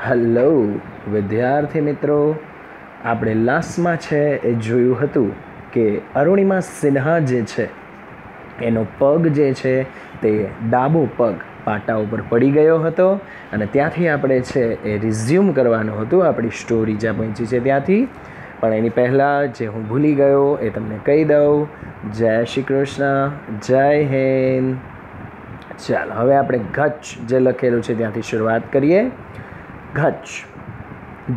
Hello વિદ્યાર્થી મિત્રો, આપણે લાસ્ટમાં છે એ જોયું હતું કે અરુણિમા સિન્હા જે છે એનો પગ જે છે તે ડાબો પગ પાટા ઉપર પડી ગયો હતો અને ત્યાંથી આપણે છે એ રિઝ્યુમ કરવાનું હતું આપણી સ્ટોરી જ્યાં પહોંચી છે ત્યાંથી. પણ એની પહેલાં જે હું ભૂલી ગયો એ તમને કહી દઉં. જય શ્રી કૃષ્ણ, જય હિન્દ. ચાલો હવે આપણે ગચ્છ જે લખેલું છે ત્યાંથી શરૂઆત કરીએ. ગચ્છ.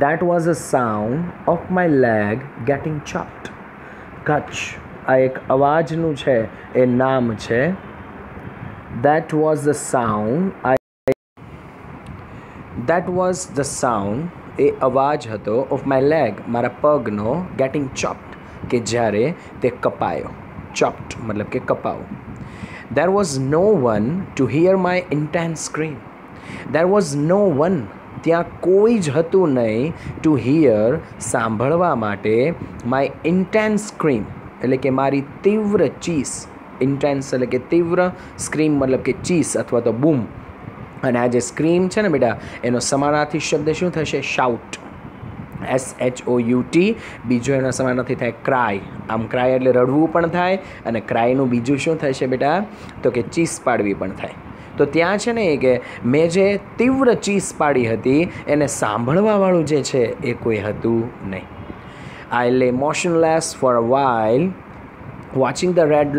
That was a sound of my leg getting chopped. ગચ્છ આ એક અવાજનું છે એ નામ છે. That was the sound એ અવાજ હતો of my leg મારા પગનો getting chopped કે જ્યારે તે કપાયો. chopped મતલબ કે કપાવું. There was no one to hear my intense scream. There was no one ત્યાં કોઈ જ હતું નહીં ટુ હિયર સાંભળવા માટે માય ઇન્ટેન્સ સ્ક્રીમ એટલે કે મારી તીવ્ર ચીસ. ઇન્ટેન્સ એટલે કે તીવ્ર, સ્ક્રીમ મતલબ કે ચીસ અથવા તો બૂમ. અને આ જે સ્ક્રીમ છે ને બેટા એનો સમાનાર્થી શબ્દ શું થશે? શાઉટ. SHOUT. બીજો એનો સમાનાર્થી થાય ક્રાય. આમ ક્રાય એટલે રડવું પણ થાય અને ક્રાયનું બીજું શું થશે બેટા? તો કે ચીસ પાડવી પણ થાય. તો ત્યાં છે ને એ કે મેં જે તીવ્ર ચીસ પાડી હતી એને સાંભળવાવાળું જે છે એ કોઈ હતું નહીં. I lay motionless for a while watching the red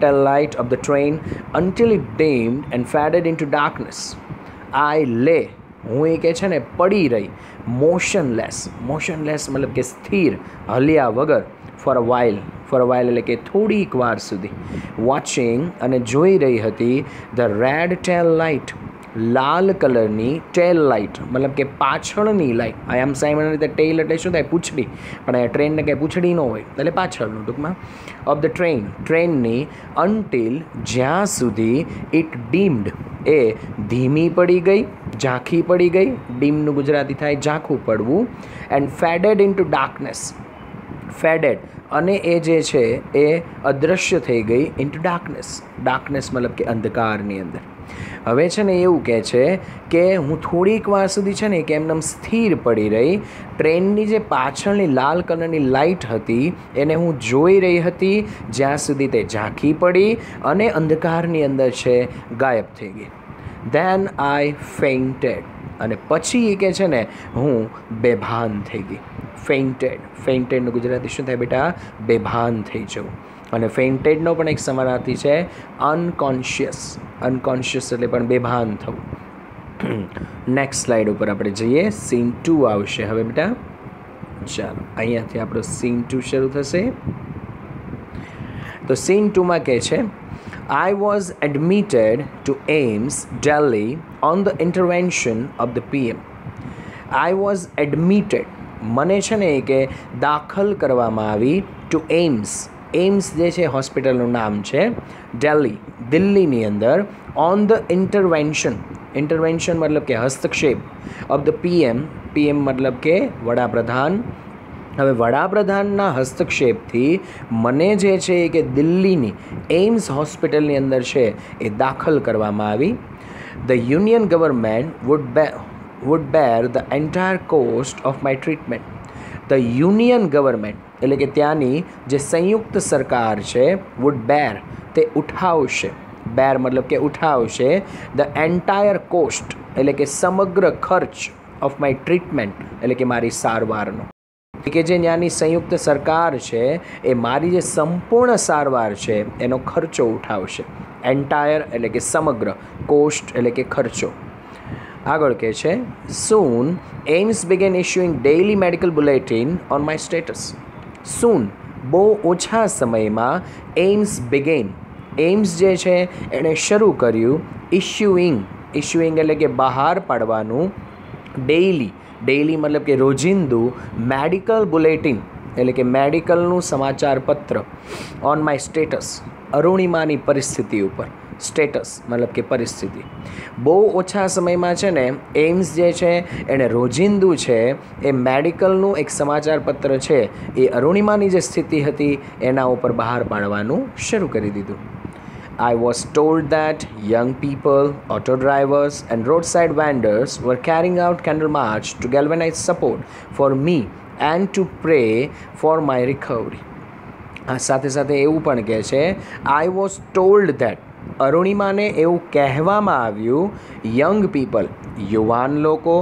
tail light of the train until it dimmed and faded into darkness. I lay હું એ કે છે ને પડી રહી. મોશનલેસ મતલબ કે સ્થિર, હલ્યા વગર. ફોર અ વાઇલ એટલે કે થોડીક વાર સુધી. વોચિંગ અને જોઈ રહી હતી ધ રેડ ટેલ લાઇટ, લાલ કલરની ટેલ લાઇટ મતલબ કે પાછળની લાઇટ. આઈ એમ સામાન્ય રીતે ટેલ એટલે શું થાય? પૂંછડી. પણ એ ટ્રેનને કંઈ પૂંછડી ન હોય એટલે પાછળનું ટૂંકમાં. ઓફ ધ ટ્રેનની અનટિલ જ્યાં સુધી ઇટ ડીમ્ડ એ ધીમી પડી ગઈ, ઝાંખી પડી ગઈ. ડીમનું ગુજરાતી થાય ઝાંખું પડવું. And faded into darkness. Faded અને એ જે છે એ અદૃશ્ય થઈ ગઈ ઇન્ટુ ડાર્કનેસ. ડાર્કનેસ મતલબ કે અંધકારની અંદર. હવે છે ને એવું કહે છે કે હું થોડીક વાર સુધી છે ને કે એમનેમ સ્થિર પડી રહી. ટ્રેનની જે પાછળની લાલ કલરની લાઇટ હતી એને હું જોઈ રહી હતી જ્યાં સુધી તે ઝાંખી પડી અને અંધકારની અંદર છે ગાયબ થઈ ગઈ. Then I fainted. અને પછી એ કહે છે ને હું બેભાન થઈ ગઈ. ફેઇન્ટેડનું ગુજરાતી શું થાય બેટા? બેભાન થઈ જવું. અને ફેઇન્ટેડનો પણ એક સમાનાર્થી છે અનકોન્શિયસ એટલે પણ બેભાન થવું. નેક્સ્ટ સ્લાઇડ ઉપર આપણે જઈએ. સીન 2 આવશે હવે બેટા. ચાલો અહીંયાથી આપણો સીન 2 શરૂ થશે. તો સીન 2માં કહે છે I was admitted to AIIMS, Delhi on the intervention of the PM. I was admitted મને છે ને કે દાખલ કરવામાં આવી ટુ એઇમ્સ જે છે હોસ્પિટલનું નામ છે. દિલ્હીની અંદર. ઓન ધ ઇન્ટરવેન્શન મતલબ કે હસ્તક્ષેપ. ઓફ ધ પીએમ મતલબ કે વડાપ્રધાન. હવે વડાપ્રધાનના હસ્તક્ષેપથી મને જે છે કે દિલ્હીની એઇમ્સ હોસ્પિટલની અંદર છે એ દાખલ કરવામાં આવી. The union government would bear the entire cost of my treatment. The union government એટલે કે ત્યાંની જે સંયુક્ત સરકાર છે would bear તે ઉઠાવશે. bear મતલબ કે ઉઠાવશે. the entire cost એટલે કે સમગ્ર ખર્ચ of my treatment એટલે કે મારી સારવારનો. કે જે ત્યાંની સંયુક્ત સરકાર છે એ મારી જે સંપૂર્ણ સારવાર છે એનો ખર્ચો ઉઠાવશે. એન્ટાયર એટલે કે સમગ્ર, કોસ્ટ એટલે કે ખર્ચો. આગળ કહે છે soon AIIMS began issuing daily medical bulletin on my status. soon બહુ ઓછા સમયમાં AIIMS જે છે એણે શરૂ કર્યું issuing એટલે કે બહાર પાડવાનું. ડેઇલી મતલબ કે રોજિંદુ. મેડિકલ બુલેટિન એટલે કે મેડિકલનું સમાચાર પત્ર. ઓન માય સ્ટેટસ અરુણિમાની પરિસ્થિતિ ઉપર. સ્ટેટસ મતલબ કે પરિસ્થિતિ. બહુ ઓછા સમયમાં છે ને એઇમ્સ જે છે એણે રોજિંદુ છે એ મેડિકલનું એક સમાચાર પત્ર છે એ અરુણિમાની જે સ્થિતિ હતી એના ઉપર બહાર પાડવાનું શરૂ કરી દીધું. I was told that young people, auto drivers, and roadside vendors were carrying out candle march to galvanize support for me and to pray for my recovery. સાથે સાથે એવું પણ કહે છે આઈ વોઝ ટોલ્ડ ધેટ અરુણિમાને એવું કહેવામાં આવ્યું young people યુવાન લોકો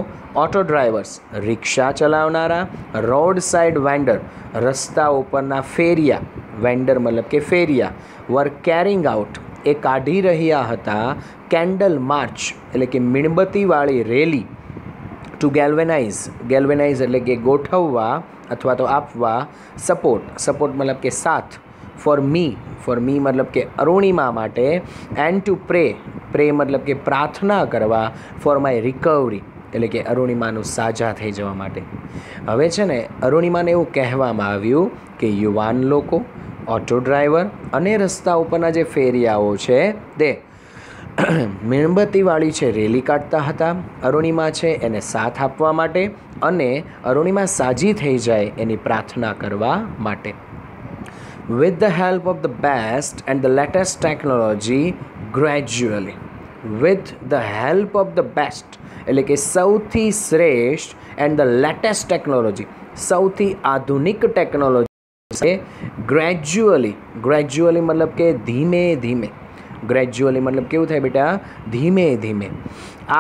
ઓટો ડ્રાઈવર્સ રિક્ષા ચલાવનારા રોડ સાઇડ વેન્ડર રસ્તા ઉપરના ફેરિયા વેન્ડર મતલબ કે ફેરિયા વર કેરિંગ આઉટ એ કાઢી રહ્યા હતા કેન્ડલ માર્ચ એટલે કે મીણબત્તીવાળી રેલી ટુ ગેલ્વેનાઇઝ એટલે કે ગોઠવવા અથવા તો આપવા સપોર્ટ મતલબ કે સાથ ફોર મી મતલબ કે અરુણિમા માટે એન્ડ ટુ પ્રે મતલબ કે પ્રાર્થના કરવા ફોર માય રિકવરી એટલે કે અરુણિમાનું સાજા થઈ જવા માટે. હવે છે ને અરુણિમાને એવું કહેવામાં આવ્યું કે યુવાન લોકો ઓટો ડ્રાઈવર અને રસ્તા ઉપરના જે ફેરિયાઓ છે તે મીણબત્તીવાળી છે રેલી કાઢતા હતા અરુણિમા છે એને સાથ આપવા માટે અને અરુણિમા સાજી થઈ જાય એની પ્રાર્થના કરવા માટે. With the help of the best and the latest technology gradually with the help of the best એટલે કે સૌથી શ્રેષ્ઠ એન્ડ ધ લેટેસ્ટ ટેકનોલોજી સૌથી આધુનિક ટેકનોલોજી ગ્રેજ્યુઅલી મતલબ કે ધીમે ધીમે ગ્રેજ્યુઅલી મતલબ કેવું થાય બેટા ધીમે ધીમે.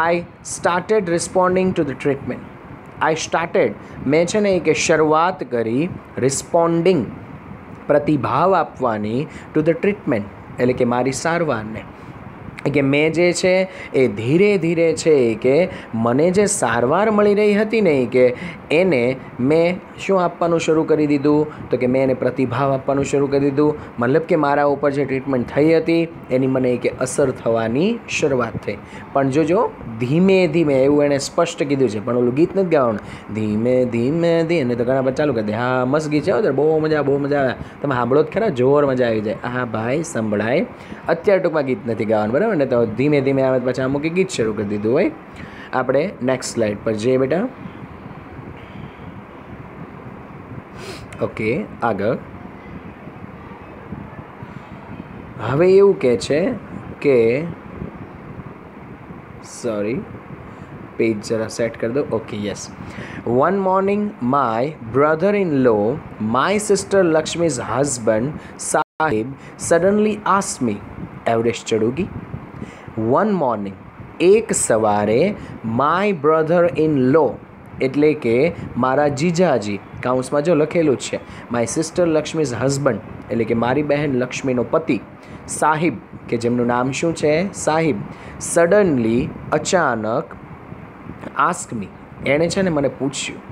I started responding to the treatment મેં છે ને કે શરૂઆત કરી રિસ્પોન્ડિંગ પ્રતિભાવ આપવાની ટુ ધ ટ્રીટમેન્ટ એટલે કે મારી સારવારને કે મેં જે છે એ ધીરે ધીરે છે કે મને જે સારવાર મળી રહી હતી ને કે એને મેં શું આપવાનું શરૂ કરી દીધું તો કે મેં એને પ્રતિભાવ આપવાનું શરૂ કરી દીધું મતલબ કે મારા ઉપર જે ટ્રીટમેન્ટ થઈ હતી એની મને કે અસર થવાની શરૂઆત થઈ. પણ જોજો ધીમે ધીમે એવું એણે સ્પષ્ટ કીધું છે પણ ઓલું ગીત નથી ગાવાનું ધીમે ધીમે ધીમે તો ઘણા બધા ચાલુ કરી દે હા મસ્ત ગીત છે બહુ મજા આવે તમે સાંભળો જ ખરા જોર મજા આવી જાય હા ભાઈ સંભળાય અત્યારે ટૂંકમાં ગીત નથી ગાવાનું બરાબર ને તો ધીમે ધીમે આવે પછી અમુક ગીત શરૂ કરી દીધું હોય. આપણે નેક્સ્ટ સ્લાઇડ પર જઈએ બેટા. ઓકે આગળ હવે એવું કહે છે કે સોરી પેજ જરા સેટ કરી દો. Okay yes. One morning my brother in law my sister Lakshmi's husband સાહિબ સડનલી આસ્ક્ડ મી એવરેસ્ટ ચડોગી. વન મોર્નિંગ એક સવારે માય બ્રધર ઇન લો એટલે કે મારા જીજાજી કાઉન્સમાં જો લખેલું છે માય સિસ્ટર લક્ષ્મીઝ હસબન્ડ એટલે કે મારી બહેન લક્ષ્મીનો પતિ સાહિબ કે જેમનું નામ શું છે સાહિબ સડનલી અચાનક આસ્ક મી એણે છે ને મને પૂછ્યું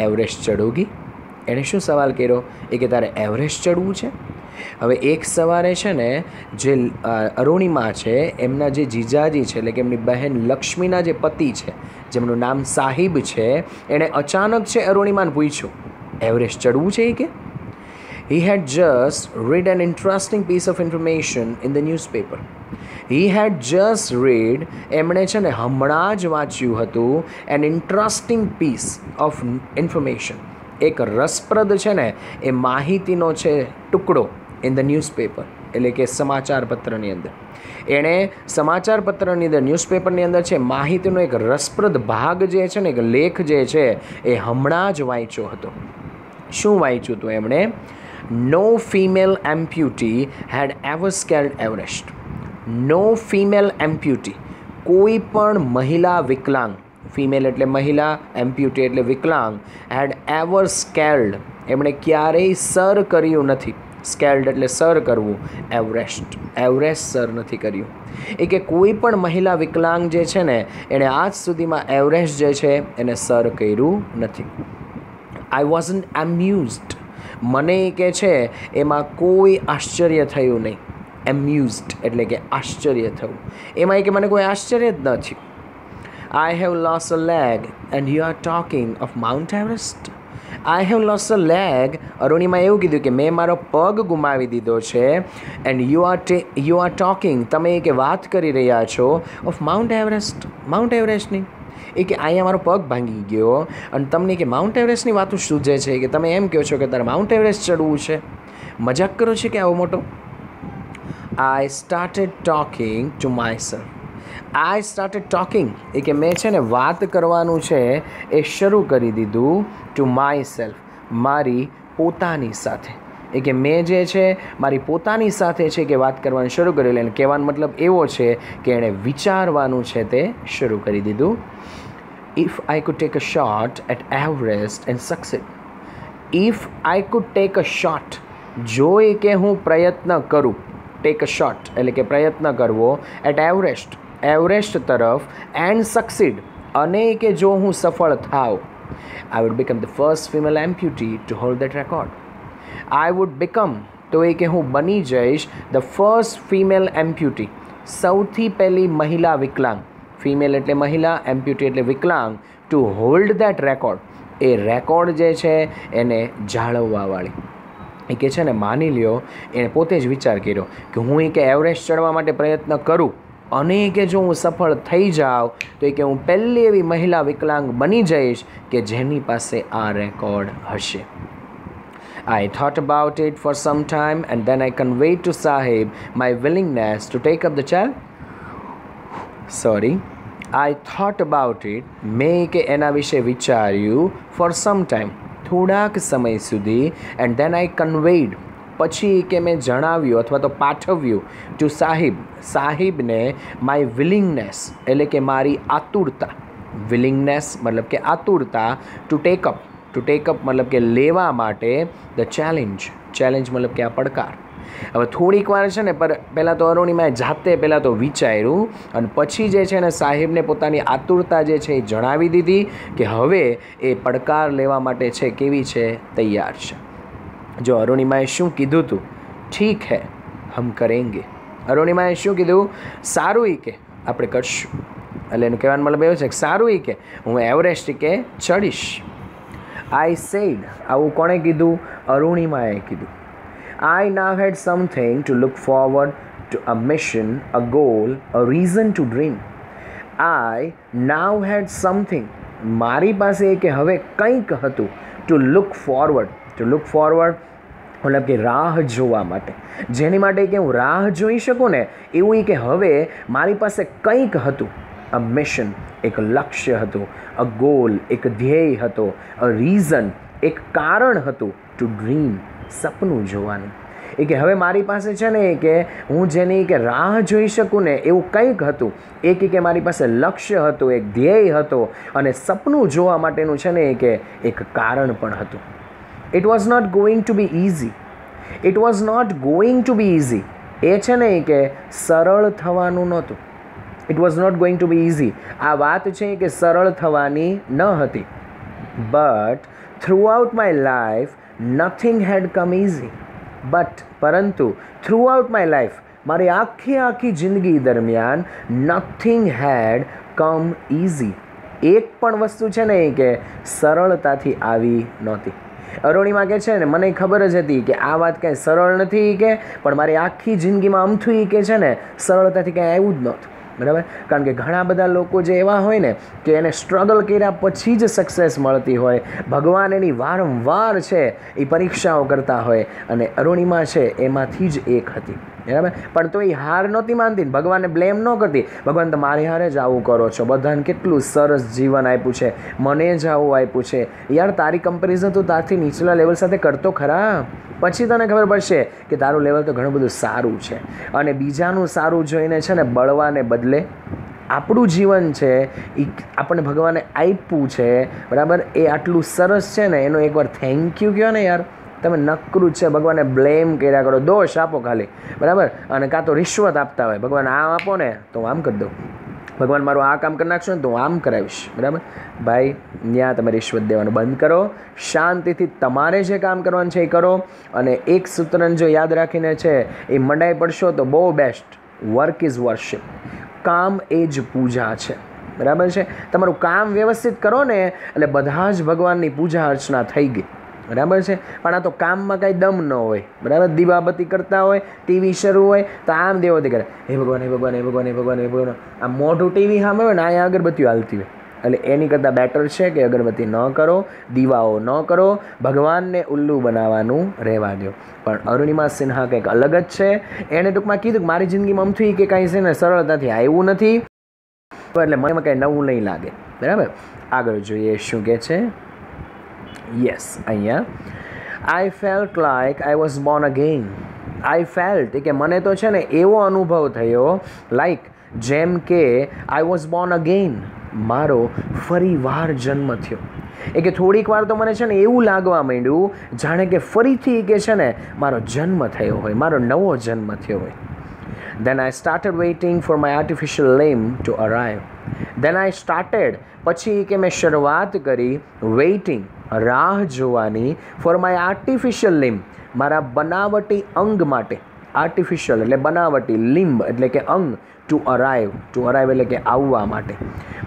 એવરેસ્ટ ચડોગી. એણે શું સવાલ કર્યો એ કે તારે એવરેસ્ટ ચડવું છે. હવે એક સવારે છે ને જે અરુણિમા છે એમના જે જીજાજી છે એટલે કે એમની બહેન લક્ષ્મીના જે પતિ છે જેમનું નામ સાહિબ છે એણે અચાનક છે અરુણિમાને પૂછ્યું એવરેસ્ટ ચડવું છે એ કે he had just read an interesting piece of information in the newspaper. એમણે છે ને હમણાં જ વાંચ્યું હતું an interesting piece of information એક રસપ્રદ છે ને એ માહિતીનો છે ટુકડો ઇન ધ ન્યૂઝપેપર એટલે કે સમાચાર પત્રની અંદર એણે સમાચાર પત્રની અંદર ન્યૂઝપેપરની અંદર છે માહિતીનો એક રસપ્રદ ભાગ જે છે ને એક લેખ જે છે એ હમણાં જ વાંચ્યો હતો. શું વાંચ્યું હતું એમણે નો ફિમેલ એમ્પ્યુટી હેડ એવર સ્કેલ્ડ એવરેસ્ટ. નો ફિમેલ એમ્પ્યુટી કોઈ પણ મહિલા વિકલાંગ ફિમેલ એટલે મહિલા એમ્પ્યુટી એટલે વિકલાંગ હેડ એવર સ્કેલ્ડ એમણે ક્યારેય સર કર્યું નથી. સ્કેલ્ડ એટલે સર કરવું એવરેસ્ટ સર નથી કર્યું. એ કે કોઈ પણ મહિલા વિકલાંગ જે છે ને એણે આજ સુધીમાં એવરેસ્ટ જે છે એને સર કર્યું નથી. આઈ વોઝન્ટ એમ્યુઝડ મને કે છે એમાં કોઈ આશ્ચર્ય થયું નહીં. એમ્યુઝડ એટલે કે આશ્ચર્ય થયું એમાં કે મને કોઈ આશ્ચર્ય જ નથી. I have lost a leg and you are talking of Mount Everest. I have lost a leg Arunima એવું કીધું કે મેં મારો પગ ગુમાવી દીધો છે એન્ડ યુ આર ટોકિંગ તમે કે વાત કરી રહ્યા છો ઓફ માઉન્ટ એવરેસ્ટની એ કે અહીંયા મારો પગ ભાંગી ગયો અને તમને કે માઉન્ટ એવરેસ્ટની વાતો સૂઝે છે કે તમે એમ કહો છો કે તારે માઉન્ટ એવરેસ્ટ ચડવું છે. મજાક કરો છો કે આવો મોટો I started talking to myself. I started talking એ કે મેં છે ને વાત કરવાનું છે એ શરૂ કરી દીધું ટુ માય સેલ્ફ મારી પોતાની સાથે એ કે મેં જે છે મારી પોતાની સાથે છે કે વાત કરવાનું શરૂ કરેલું અને કહેવાનો મતલબ એવો છે કે એણે વિચારવાનું છે તે શરૂ કરી દીધું. If I could take a shot at Everest and succeed. If I could take a shot જો એ કે હું પ્રયત્ન કરું ટેક અ શોટ એટલે કે પ્રયત્ન કરવો એટ એવરેસ્ટ તરફ એન્ડ સક્સીડ અને કે જો હું સફળ થાવ I would become the first female amputee to hold that record. I would become તો એ કે હું બની જઈશ ધ ફર્સ્ટ ફિમેલ એમ્પ્યુટી સૌથી પહેલી મહિલા વિકલાંગ. ફિમેલ એટલે મહિલા, એમ્પ્યુટી એટલે વિકલાંગ. Two hold that record A record જે છે એને જાળવવાવાળી. એ કે છે ને માની લ્યો એણે પોતે જ વિચાર કર્યો કે હું એ કે એવરેસ્ટ ચડવા માટે પ્રયત્ન કરું અને કે જો હું સફળ થઈ જાઉં તો એ કે હું પહેલી એવી મહિલા વિકલાંગ બની જઈશ કે જેની પાસે આ રેકોર્ડ હશે. I thought about it for some time and then I conveyed to Sahib my willingness to take up the challenge. I thought about it. મેં કે એના વિશે વિચાર્યું for some time થોડાક સમય સુધી એન્ડ ધેન આઈ કન્વેડ પછી કે મેં જણાવ્યું અથવા તો પાઠવ્યું ટુ સાહિબને માય વિલિંગનેસ એટલે કે મારી આતુરતા. વિલિંગનેસ મતલબ કે આતુરતા ટુ ટેકઅપ મતલબ કે લેવા માટે ધ ચેલેન્જ મતલબ કે આ પડકાર. હવે થોડીક વાર છે ને પહેલાં તો અરુણિમાએ જાતે પહેલાં તો વિચાર્યું અને પછી જે છે ને સાહેબને પોતાની આતુરતા જે છે એ જણાવી દીધી કે હવે એ પડકાર લેવા માટે છે કેવી છે તૈયાર છે. જો અરુણિમાએ શું કીધું હતું ઠીક હે હમ કરેંગે. અરુણિમાએ શું કીધું સારું એ કે આપણે કરશું એટલે એનું કહેવાનો મતલબ એવું છે કે સારું એ કે હું એવરેસ્ટ કે ચડીશ. આઈ સેડ આવું કોણે કીધું અરુણિમાએ કીધું. I now had something to look forward to, a mission, a goal, a reason to dream. I now had something. મારી પાસે કે હવે કંઈક હતું ટુ લુક ફોરવર્ડ મતલબ કે રાહ જોવા માટે જેની માટે કે હું રાહ જોઈ શકું ને એવું કે હવે મારી પાસે કંઈક હતું. અ મિશન એક લક્ષ્ય હતું, અ ગોલ એક ધ્યેય હતો, અ રીઝન એક કારણ હતું, ટુ ડ્રીમ સપનું જોવાનું. એ કે હવે મારી પાસે છે ને એ કે હું જેની કે રાહ જોઈ શકું ને એવું કંઈક હતું. એ કે મારી પાસે લક્ષ્ય હતું, એક ધ્યેય હતો અને સપનું જોવા માટેનું છે ને એ કે એક કારણ પણ હતું. It was not going to be easy. એ છે ને એ કે સરળ થવાનું નહોતું. It was not going to be easy. આ વાત છે કે સરળ થવાની ન હતી. But throughout my life nothing had come easy. પરંતુ થ્રુ આઉટ માય લાઈફ મારી આખી જિંદગી દરમિયાન નથિંગ હેડ કમ ઇઝી. એક પણ વસ્તુ છે ને એ કે સરળતાથી આવી નહોતી. અરુણિમા કે છે ને મને ખબર જ હતી કે આ વાત કાંઈ સરળ નથી કે પણ મારી આખી જિંદગીમાં અમથું કે છે ને સરળતાથી કાંઈ આવ્યું જ નહોતું. બરાબર, કારણ કે ઘણા બધા લોકો જે એવા હોય ને કે એને સ્ટ્રગલ કર્યા પછી જ સક્સેસ મળતી હોય. ભગવાન એની વારંવાર છે એ પરીક્ષાઓ કરતા હોય અને અરુણિમા છે એમાંથી જ એક હતી. બરાબર, પણ તો એ હાર નહોતી માનતી, ભગવાનને બ્લેમ ન કરતી. ભગવાન તો મારી હારે જ આવું કરો છો, બધાને કેટલું સરસ જીવન આપ્યું છે, મને જ આવું આપ્યું છે. યાર તારી કમ્પેરિઝન તું તારથી નીચલા લેવલ સાથે કરતો ખરા, પછી તને ખબર પડશે કે તારું લેવલ તો ઘણું બધું સારું છે. અને બીજાનું સારું જોઈને છે ને બળવાને બદલે આપણું જીવન છે એ આપણને ભગવાને આપ્યું છે. બરાબર, એ આટલું સરસ છે ને એનો એકવાર થેન્ક યુ કહો ને યાર. તમે નકરું છે ભગવાનને બ્લેમ કર્યા કરો, દોષ આપો ખાલી. બરાબર, અને કાં તો રિશ્વત આપતા હોય, ભગવાન આમ આપો ને તો હું આમ કરી દઉં, ભગવાન મારું આ કામ કરી નાખશો ને તો હું આમ કરાવીશ. બરાબર ભાઈ, ત્યાં તમે રિશ્વત દેવાનું બંધ કરો, શાંતિથી તમારે જે કામ કરવાનું છે એ કરો. અને એક સૂત્રને જો યાદ રાખીને છે એ મંડાઈ પડશો તો બહુ બેસ્ટ. Work is worship. કામ એ જ પૂજા છે. બરાબર છે, તમારું કામ વ્યવસ્થિત કરો ને એટલે બધા જ ભગવાનની પૂજા અર્ચના થઈ ગઈ. બરાબર છે, પણ આ તો કામમાં કાંઈ દમ ન હોય. બરાબર, દીવાબત્તી કરતા હોય, ટીવી શરૂ હોય તો આમ દેવોતી કરે, હે ભગવાન હે ભગવાન હે ભગવાન હે ભગવાન હે ભગવાન. આ મોઢું ટીવી સામે હોય ને અહીંયા અગરબત્તીઓ હાલતી હોય, એટલે એની કરતાં બેટર છે કે અગરબત્તી ન કરો, દીવાઓ ન કરો, ભગવાનને ઉલ્લુ બનાવવાનું રહેવા દો. પણ અરુણિમા સિન્હા કંઈક અલગ જ છે. એણે ટૂંકમાં કીધું કે મારી જિંદગીમાં અમથી કે કાંઈ છે ને સરળતાથી આવ્યું નથી, એટલે મને કંઈ નવું નહીં લાગે. બરાબર, આગળ જોઈએ શું કહે છે. યસ, અહીંયા આઈ felt like I was Born again. I felt કે મને તો છે ને એવો અનુભવ થયો, લાઈક જેમ કે આઈ વોઝ બોર્ન અગેઇન, મારો ફરી વાર જન્મ થયો. કે થોડીક વાર તો મને છે ને એવું લાગવા માંડ્યું જાણે કે ફરીથી કે છે ને મારો જન્મ થયો હોય, મારો નવો જન્મ થયો હોય. Then I started waiting for my artificial limb to arrive. Then I started, પછી કે મેં શરૂઆત કરી, waiting, રાહ જોવાની, for my artificial limb, મારા બનાવટી અંગ માટે. આર્ટિફિશિયલ એટલે બનાવટી, લિમ્બ એટલે કે અંગ, ટુ અરાઈવ એટલે કે આવવા માટે.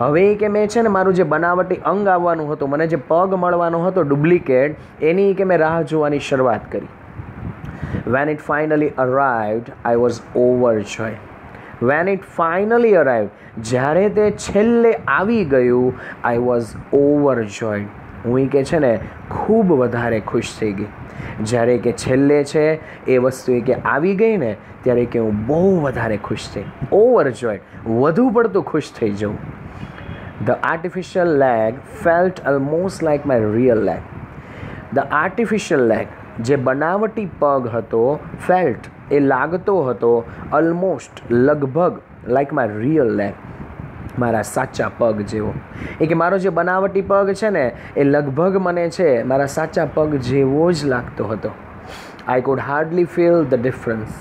હવે કે મેં છે ને મારું જે બનાવટી અંગ આવવાનું હતું, મને જે પગ મળવાનો હતો ડુપ્લિકેટ, એની કે મેં રાહ જોવાની શરૂઆત કરી. When it finally arrived, I was overjoyed. When it finally arrived, જ્યારે તે છેલ્લે આવી ગયું, I was overjoyed. હું કે છે ને ખૂબ વધારે ખુશ થઈ ગઈ. જ્યારે કે છેલ્લે છે એ વસ્તુ કે આવી ગઈ ને, ત્યારે કે હું બહુ વધારે ખુશ થઈ. ઓવરજોય, વધુ પડતું ખુશ થઈ જવું. The artificial leg felt almost like my real leg. The artificial leg, જે બનાવટી પગ હતો, ફેલ્ટ એ લાગતો હતો, ઓલમોસ્ટ લગભગ, લાઈક માય રિયલ લેગ, મારા સાચા પગ જેવો. કે મારો જે બનાવટી પગ છે ને એ લગભગ મને છે મારા સાચા પગ જેવો જ લાગતો હતો. I could hardly feel the difference.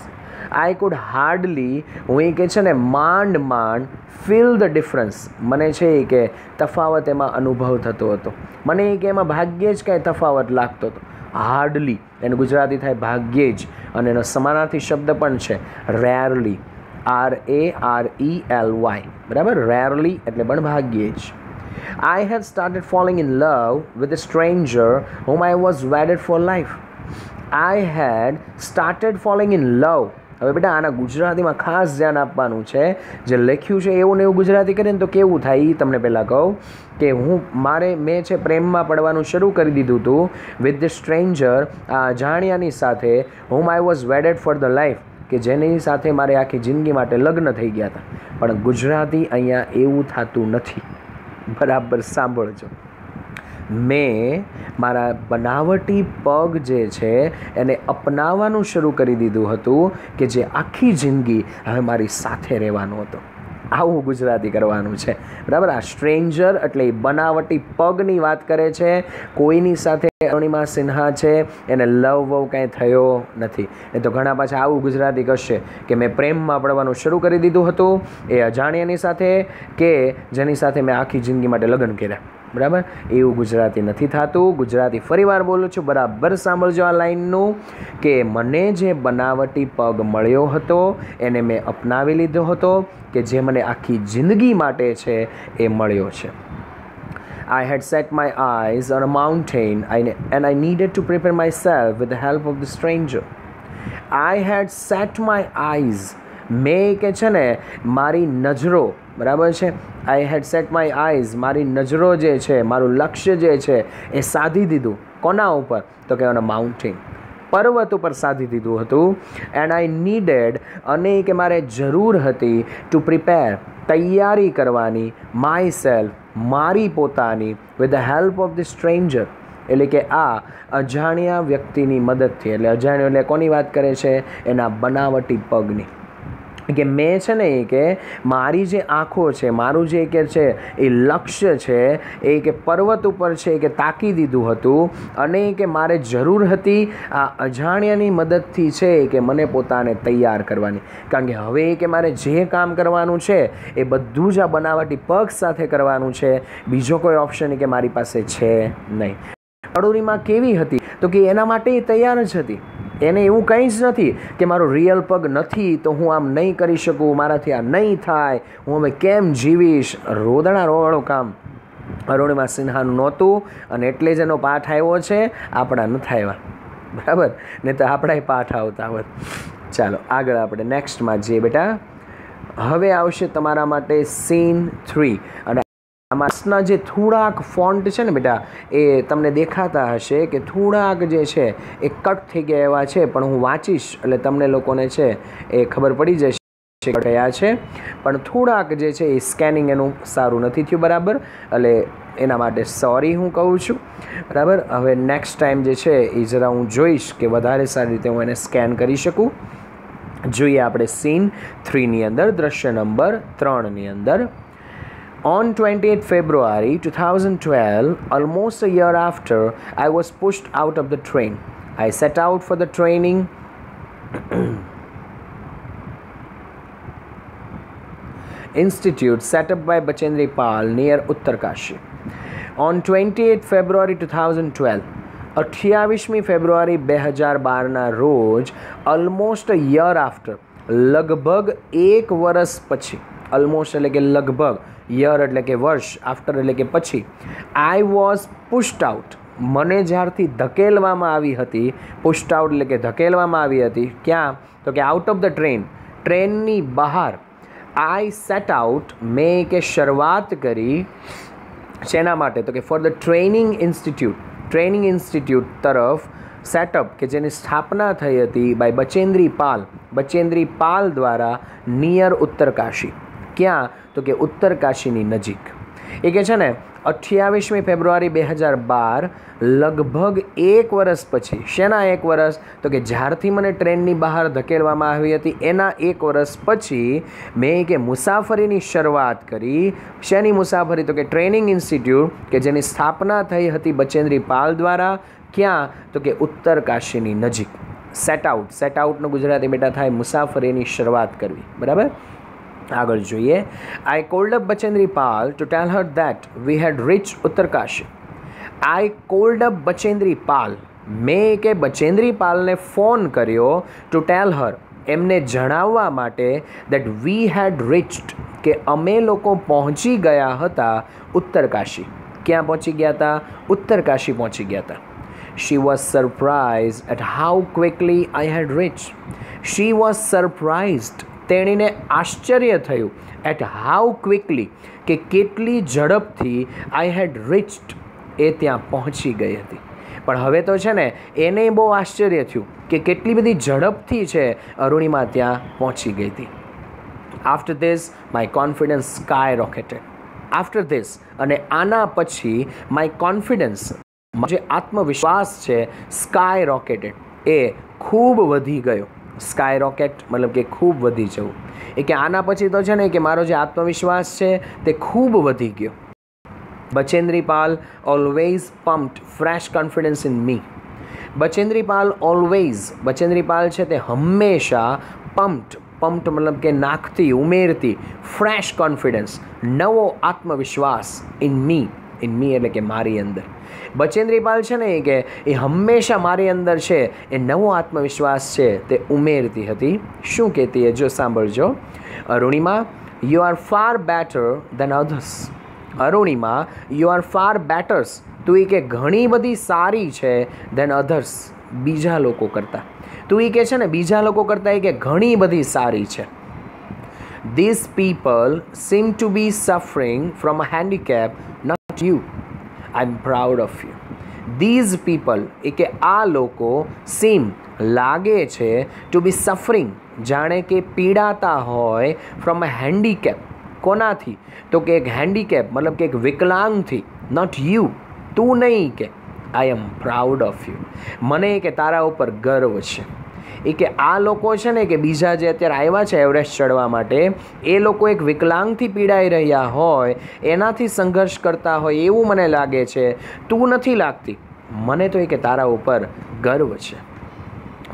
I could hardly, હું કે છે ને માંડ ફીલ ધ ડિફરન્સ, મને છે કે તફાવત એમાં અનુભવ થતો હતો. મને કે એમાં ભાગ્યે જ કાંઈ તફાવત લાગતો હતો. હાર્ડલી એનું ગુજરાતી થાય ભાગ્યે જ, અને એનો સમાનાર્થી શબ્દ પણ છે રેરલી, RARELY, બરાબર. રેરલી એટલે પણ ભાગ્યે જ. I had started falling in love with a stranger whom I was wedded for life. I had started falling in love. હવે બેટા આના ગુજરાતીમાં ખાસ ધ્યાન આપવાનું છે. જે લખ્યું છે એવું ને એવું ગુજરાતી કરે ને તો કેવું થાય એ તમને પહેલાં કહું કે મેં છે પ્રેમમાં પડવાનું શરૂ કરી દીધું હતું વિથ ધ સ્ટ્રેન્જર, આ અજાણ્યાની સાથે, whom I was wedded for the life, કે જેની સાથે મારે આખી જિંદગી માટે લગ્ન થઈ ગયા હતા. પણ ગુજરાતી અહીંયા એવું થતું નથી. બરાબર સાંભળજો. મેં મારા બનાવટી પગ જે છે એને અપનાવવાનું શરૂ કરી દીધું હતું કે જે આખી જિંદગી હવે મારી સાથે રહેવાનો હતો. આવું ગુજરાતી કરવાનું છે, બરાબર. આ સ્ટ્રેન્જર એટલે બનાવટી પગની વાત કરે છે. કોઈની સાથે અરુણિમા સિન્હા છે એને લવ કાંઈ થયો નથી. એ તો ઘણા પાછા આવું ગુજરાતી કરશે કે મેં પ્રેમમાં પડવાનું શરૂ કરી દીધું હતું એ અજાણ્યાની સાથે કે જેની સાથે મેં આખી જિંદગી માટે લગ્ન કર્યા. બરાબર, એવું ગુજરાતી નથી થતું. ગુજરાતી ફરીવાર બોલું છું, બરાબર સાંભળજો આ લાઈનનું કે મને જે બનાવટી પગ મળ્યો હતો એને મેં અપનાવી લીધો હતો કે જે મને આખી જિંદગી માટે છે એ મળ્યો છે. I had set my eyes on a mountain and I needed to prepare myself with the help of the stranger. I had set my eyes, મેં કે છે ને મારી નજરો, બરાબર છે. આઈ હેડ સેટ માય આઈઝ, મારી નજરો જે છે, મારું લક્ષ્ય જે છે એ સાધી દીધું. કોના ઉપર? તો કે ઓન અ માઉન્ટેન, પર્વત ઉપર સાધી દીધું હતું. એન્ડ આઈ નીડેડ, અને કે મારે જરૂર હતી, ટુ પ્રિપેર, તૈયારી કરવાની, માય સેલ્ફ, મારી પોતાની, with the help of the stranger, એટલે કે આ અજાણ્યા વ્યક્તિની મદદથી. એટલે અજાણ્યો એટલે કોની વાત કરે છે? એના બનાવટી પગની. કે મેં છે ને એ કે મારી જે આંખો છે, મારું જે કે છે એ લક્ષ્ય છે એ કે પર્વત ઉપર છે કે તાકી દીધું હતું, અને કે મારે જરૂર હતી આ અજાણ્યાની મદદથી છે કે મને પોતાને તૈયાર કરવાની. કારણ કે હવે કે મારે જે કામ કરવાનું છે એ બધું જ આ બનાવટી પગ સાથે કરવાનું છે. બીજો કોઈ ઓપ્શન કે મારી પાસે છે નહીં. અરુણિમા કેવી હતી? તો કે એના માટે એ તૈયાર જ હતી. એને એવું કંઈ જ નથી કે મારો રિયલ પગ નથી તો હું આમ નહીં કરી શકું, મારાથી આ નહીં થાય, હું હવે કેમ જીવીશ. રોવાળું કામ અરુણિમા સિન્હાનું નહોતું, અને એટલે જ એનો પાઠ આવ્યો છે. આપણા નથી આવ્યા, બરાબર, ને તો આપણા પાઠ આવતા હોત. ચાલો આગળ આપણે નેક્સ્ટમાં જઈએ બેટા. હવે આવશે તમારા માટે સીન 3, અને આમાં જે થોડાક ફોન્ટ છે ને બેટા એ તમને દેખાતા હશે કે થોડાક જે છે એ કટ થઈ ગયા એવા છે, પણ હું વાંચીશ એટલે તમને લોકોને છે એ ખબર પડી જશે કયા છે, પણ થોડાક જે છે એ સ્કેનિંગ એનું સારું નથી થયું બરાબર, એટલે એના માટે સોરી હું કહું છું બરાબર. હવે નેક્સ્ટ ટાઈમ જે છે એ જરા હું જોઈશ કે વધારે સારી રીતે હું એને સ્કેન કરી શકું. જોઈએ આપણે સીન 3ની અંદર, દ્રશ્ય નંબર 3ની અંદર. On 28th February 2012, almost a year after, I was pushed out of the train. I set out for the training institute set up by Bachendri Pal near Uttarkashi. On 28th February 2012, 28મી ફેબ્રુઆરી 2012ના રોજ, almost a year after, લગભગ એક વર્ષ પછી, almost એટલે કે લગભગ, year એટલે કે વર્ષ, આફ્ટર એટલે કે પછી, આઈ વોઝ પુશ્ડ આઉટ, મને જ્યારથી ધકેલવામાં આવી હતી, પુશ્ડ આઉટ એટલે કે ધકેલવામાં આવી હતી, ક્યાં તો કે આઉટ ઓફ ધ ટ્રેન, ટ્રેનની બહાર. આઈ સેટ આઉટ, મેં કે શરૂઆત કરી, શેના માટે તો કે ફોર ધ ટ્રેનિંગ ઇન્સ્ટિટ્યૂટ તરફ, સેટઅપ કે જેની સ્થાપના થઈ હતી બાય બચેન્દ્રી પાલ દ્વારા, નિયર ઉત્તરકાશી, ક્યાં તો કે ઉત્તરકાશીની નજીક. એ કે છે ને 28મી ફેબ્રુઆરી 2012, લગભગ એક વર્ષ પછી, શેના એક વર્ષ તો કે જ્યારથી મને ટ્રેનની બહાર ધકેલવામાં આવી હતી એના એક વર્ષ પછી મેં કે મુસાફરીની શરૂઆત કરી. શેની મુસાફરી તો કે ટ્રેનિંગ ઇન્સ્ટિટ્યૂટ કે જેની સ્થાપના થઈ હતી બચેન્દ્રી પાલ દ્વારા, ક્યાં તો કે ઉત્તરકાશીની નજીક. સેટ આઉટનું ગુજરાતી બેટા થાય મુસાફરીની શરૂઆત કરવી બરાબર. આગળ જોઈએ. I called up Bachendri Pal to tell her that we had reach Uttarkashi. I called up Bachendri Pal, મેં કે બચેન્દ્રી પાલને ફોન કર્યો, ટુ ટેલ હર, એમને જણાવવા માટે, દેટ વી હેડ રીચ્ડ, કે અમે લોકો પહોંચી ગયા હતા ઉત્તરકાશી. ક્યાં પહોંચી ગયા હતા? ઉત્તરકાશી પહોંચી ગયા હતા. She was surprised at how quickly I had reached. She was surprised, તેણીને આશ્ચર્ય થયું, એટ હાઉ ક્વિકલી, કે કેટલી ઝડપથી, આઈ હેડ રીચ્ડ, એ ત્યાં પહોંચી ગઈ હતી. પણ હવે તો છે ને એને બહુ આશ્ચર્ય થયું કે કેટલી બધી ઝડપથી છે અરુણિમા ત્યાં પહોંચી ગઈ હતી. After this my confidence skyrocketed. After this, અને આના પછી, માય કોન્ફિડન્સ, જે આત્મવિશ્વાસ છે, સ્કાય રોકેટેડ, એ ખૂબ વધી ગયો. સ્કાય રોકેટ મતલબ કે ખૂબ વધી જવું. એ કે આના પછી તો છે ને કે મારો જે આત્મવિશ્વાસ છે તે ખૂબ વધી ગયો. Bachendri Pal always pumped fresh confidence in me. Bachendri Pal છે તે હંમેશા પમ્પ્ડ મતલબ કે નાખતી, ઉમેરતી, ફ્રેશ કોન્ફિડન્સ, નવો આત્મવિશ્વાસ, ઇન મી એટલે કે મારી અંદર. બચેન્દ્રી પાલ છે ને કે એ હંમેશા મારી અંદર છે એ નવો આત્મવિશ્વાસ છે તે ઉમેરતી હતી. શું કહેતી એ જો સાંભળજો. Arunima, you are far better than others. Arunima, you are far betters, તું એ કે ઘણી બધી સારી છે, દેન અધર્સ, બીજા લોકો કરતાં. તું એ કે છે ને બીજા લોકો કરતાં એ કે ઘણી બધી સારી છે. These people seem to be suffering from a handicap, not you. I'm proud of you. These people, એ કે આ લોકો, seem, લાગે છે, to be suffering, જાણે કે પીડાતા હોય, from a handicap, કોનાથી તો કે એક હેન્ડીકેપ મતલબ કે એક વિકલાંગથી, not you, તું નહીં, કે I am proud of you, મને કે તારા ઉપર ગર્વ છે. એ કે આ લોકો છે ને કે બીજા જે અત્યારે આવ્યા છે એવરેસ્ટ ચડવા માટે, એ લોકો એક વિકલાંગથી પીડાઈ રહ્યા હોય, એનાથી સંઘર્ષ કરતા હોય એવું મને લાગે છે. તું નથી લાગતી, મને તો એ કે તારા ઉપર ગર્વ છે.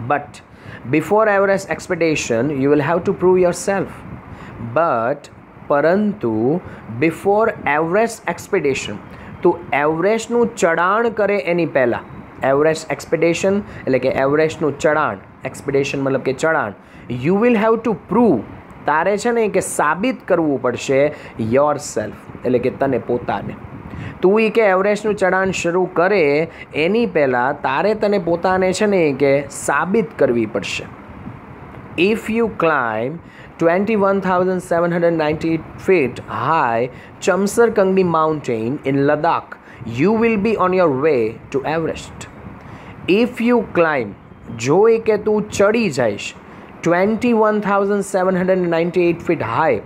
But before Everest expedition you will have to prove yourself. પરંતુ બિફોર એવરેસ્ટ એક્સપેડિશન, તું એવરેસ્ટનું ચડાણ કરે એની પહેલાં, એવરેસ્ટ એક્સપેડિશન એટલે કે એવરેસ્ટનું ચડાણ, એક્સપેડિશન મતલબ કે ચડાણ, you will have to prove, તારે છે ને કે સાબિત કરવું પડશે, યોર સેલ્ફ એટલે કે તને પોતાને. તું એ કે એવરેસ્ટનું ચડાણ શરૂ કરે એની પહેલાં તારે તને પોતાને છે ને કે સાબિત કરવી પડશે. If you climb 21,798 feet high Chamsar Kangdi mountain in Ladakh, you will be on your way to Everest. If you climb, જો એ કે તું ચડી જઈશ 21,798 feet high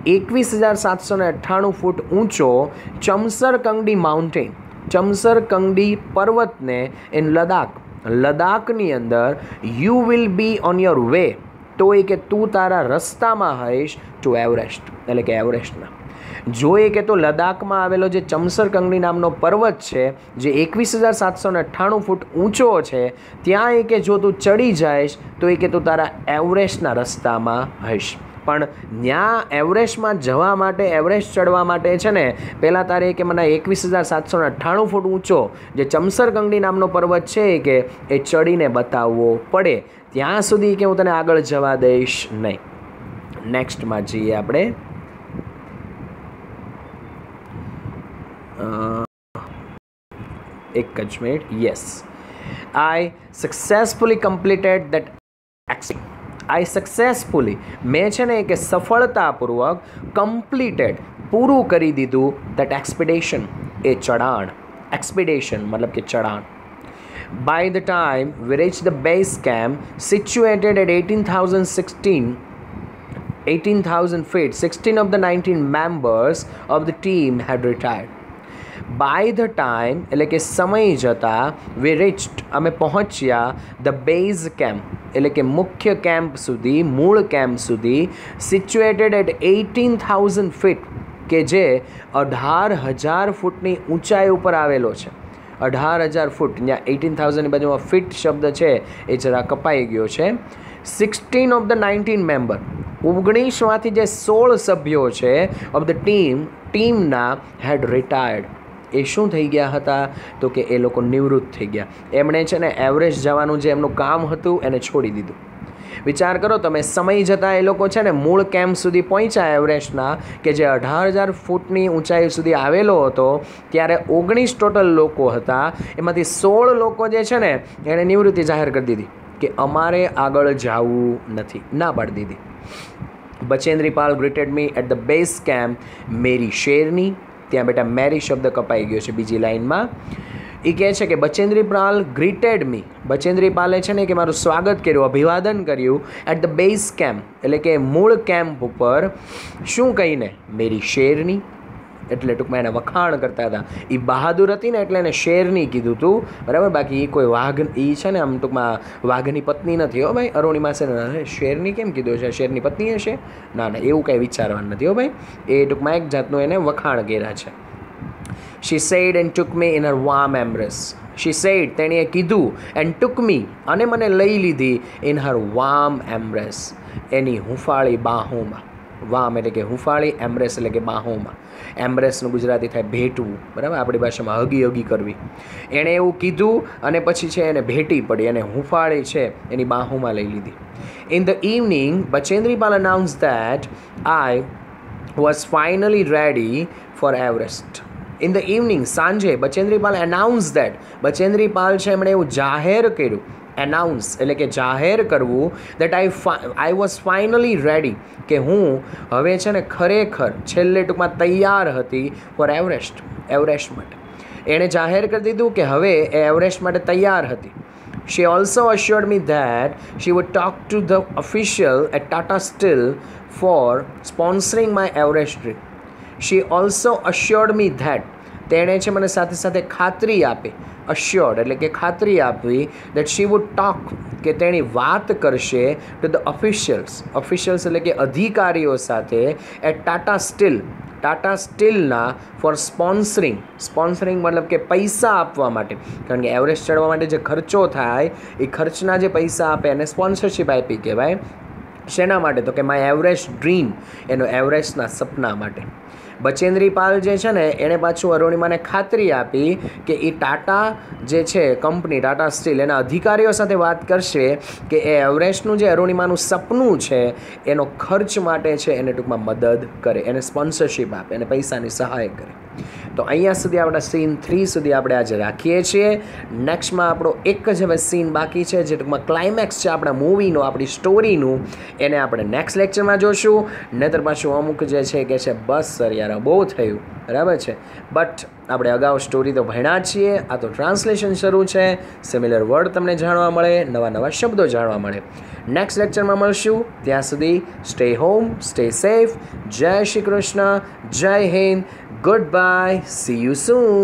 21,798 ફૂટ ઊંચો ચમસર કંગડી માઉન્ટેન, ચમસર કંગડી પર્વતને ઇન લદાખની અંદર you will be on your way, તો એ કે તું તારા રસ્તામાં હઈશ ટુ એવરેસ્ટ, એટલે કે એવરેસ્ટના. જો એ કે તો લદાખમાં આવેલો જે ચમસર કંગડી નામનો પર્વત છે જે 21,798 ફૂટ ઊંચો છે, ત્યાં એ કે જો તું ચડી જઈશ તો એ કે તું તારા એવરેસ્ટના રસ્તામાં હઈશ. પણ ત્યાં એવરેસ્ટમાં જવા માટે, એવરેસ્ટ ચડવા માટે છે ને, પહેલાં તારે કે મને 21,798 ફૂટ ઊંચો જે ચમસર કંગડી નામનો પર્વત છે કે એ ચડીને બતાવવો પડે. ત્યાં સુધી કે હું તને આગળ જવા દઈશ નહીં. નેક્સ્ટમાં જઈએ આપણે. એક જ minute. Yes, I successfully completed that expedition. I successfully, મેં છે ને કે સફળતાપૂર્વક કમ્પ્લીટેડ, પૂરું કરી દીધું દેટ એક્સપીડિશન, એ ચઢાણ. એક્સપીડિશન મતલબ કે ચઢાણ. By the time we reached the base camp situated at 18,000 feet, 16 of the 19 members of the team had retired. By the time, એટલે કે સમય જતાં, we reached, અમે પહોંચ્યા the base camp, એટલે કે મુખ્ય કેમ્પ સુધી, મૂળ કેમ્પ સુધી, situated at 18,000 feet, કે જે 18,000 ફૂટની ઊંચાઈ ઉપર આવેલો છે. 18,000 ફૂટ, ત્યાં 18,000ની બાજુમાં ફીટ શબ્દ છે એ જરા કપાઈ ગયો છે. 16 ઓફ ધ 19 મેમ્બર, 19માંથી જે 16 સભ્યો છે ઓફ ધ ટીમના હેડ રિટાયર્ડ, એ શું થઈ ગયા હતા તો કે એ લોકો નિવૃત્ત થઈ ગયા. એમણે છે ને એવરેસ્ટ જવાનું જે એમનું કામ હતું એને છોડી દીધું. વિચાર કરો તમે, સમય જતાં એ લોકો છે ને મૂળ કેમ્પ સુધી પહોંચ્યા એવરેસ્ટના, કે જે 18,000 ફૂટની ઊંચાઈ સુધી આવેલો હતો, ત્યારે 19 ટોટલ લોકો હતા. એમાંથી 16 લોકો જે છે ને એણે નિવૃત્તિ જાહેર કરી દીધી કે અમારે આગળ જવું નથી, ના પાડી દીધી. Bachendri Pal greeted me at the base camp મેરી શેરની, ત્યાં બેટા મેરી શબ્દ કપાઈ ગયો છે બીજી લાઇનમાં. એ કહે છે કે બચેન્દ્રી પાલ ગ્રીટેડ મી, બચેન્દ્રી પાલે છે ને કે મારું સ્વાગત કર્યું, અભિવાદન કર્યું એટ ધ બેઝ કેમ્પ, એટલે કે મૂળ કેમ્પ ઉપર. શું કહીને? મેરી શેરની, એટલે ટૂંકમાં એને વખાણ કરતા હતા. એ બહાદુર હતી ને એટલે એને શેરની કીધું હતું, બરાબર. બાકી એ કોઈ વાઘ, એ છે ને આમ ટૂંકમાં વાઘની પત્ની નથી હો ભાઈ. અરુણિમા છે ને શેરની કેમ કીધું છે? શેરની પત્ની હશે? ના ના, એવું કાંઈ વિચારવાનું નથી હો ભાઈ. એ ટૂંકમાં એક જાતનું એને વખાણ કર્યા છે. She said and took me in her warm embrace. She said, તેણીએ કીધું, and took me, અને મને લઈ લીધી, in her warm embrace, એની હુંફાળી બાહોમાં. વામ એટલે કે હુંફાળી, એમ્બ્રેસ એટલે કે બાહોમાં. એમ્બ્રેસનું ગુજરાતી થાય ભેટવું, બરાબર. આપણી ભાષામાં હગી કરવી. એણે એવું કીધું અને પછી છે એને ભેટી પડી, અને હુંફાળી છે એની બાહોમાં લઈ લીધી. In the evening, Bachendri Pal announced that I was finally ready for Everest. In the evening, સાંજે બચેન્દ્રી પાલ announced that, બચેન્દ્રી પાલ છે એમણે એવું જાહેર કર્યું, એનાઉન્સ એટલે કે જાહેર કરવું, that I was finally ready, કે હું હવે છે ને ખરેખર છેલ્લે ટૂંકમાં તૈયાર હતી ફોર એવરેસ્ટ, એવરેસ્ટ માટે. એણે જાહેર કરી દીધું કે હવે એ એવરેસ્ટ માટે તૈયાર હતી. She also assured me that she would talk to the official at Tata Steel for sponsoring my Everest trip. She also assured me that, તેણે છે મને સાથે સાથે ખાતરી આપી, assured એટલે કે ખાતરી આપવી, that she would talk, કે તેણી વાત કરશે to the officials, officials એટલે કે અધિકારીઓ સાથે, at Tata Steel, ટાટા સ્ટીલના ફોર સ્પોન્સરિંગ, સ્પોન્સરિંગ મતલબ કે પૈસા આપવા માટે. કારણ કે એવરેસ્ટ ચડવા માટે જે ખર્ચો થાય એ ખર્ચના જે પૈસા આપે એને સ્પોન્સરશિપ આપી કહેવાય. શેના માટે? તો કે માય એવરેસ્ટ ડ્રીમ, એનો એવરેસ્ટના સપના માટે. બચેન્દ્રી પાલ જે છે ને એણે પાછું અરુણિમાને ખાતરી આપી કે એ ટાટા જે છે કંપની, ટાટા સ્ટીલ, એના અધિકારીઓ સાથે વાત કરશે કે એ એવરેસ્ટનું જે અરુણિમાનું સપનું છે એનો ખર્ચ માટે છે એને ટૂંકમાં મદદ કરે, એને સ્પોન્સરશિપ આપે, એને પૈસાની સહાય કરે. તો અહીંયા સુધી આપણે સીન 3 સુધી આપણે આજે રાખીએ છીએ. નેક્સ્ટમાં આપણો એક જ હવે સીન બાકી છે, જે ટૂંકમાં ક્લાઇમેક્સ છે આપણા મૂવીનો, આપણી સ્ટોરીનું. એને આપણે નેક્સ્ટ લેક્ચરમાં જોશું. નહીતર પાછું અમુક જે છે કે છે બસ સર યાર બહુ થયું, બરાબર છે. બટ આપણે અગાઉ સ્ટોરી તો ભણ્યા છીએ, આ તો ટ્રાન્સલેશન શરૂ છે. સિમિલર વર્ડ તમને જાણવા મળે, નવા નવા શબ્દો જાણવા મળે. નેક્સ્ટ લેક્ચરમાં મળશું. ત્યાં સુધી સ્ટે હોમ, સ્ટે સેફ. જય શ્રી કૃષ્ણ, જય Hind, good bye, C you soon.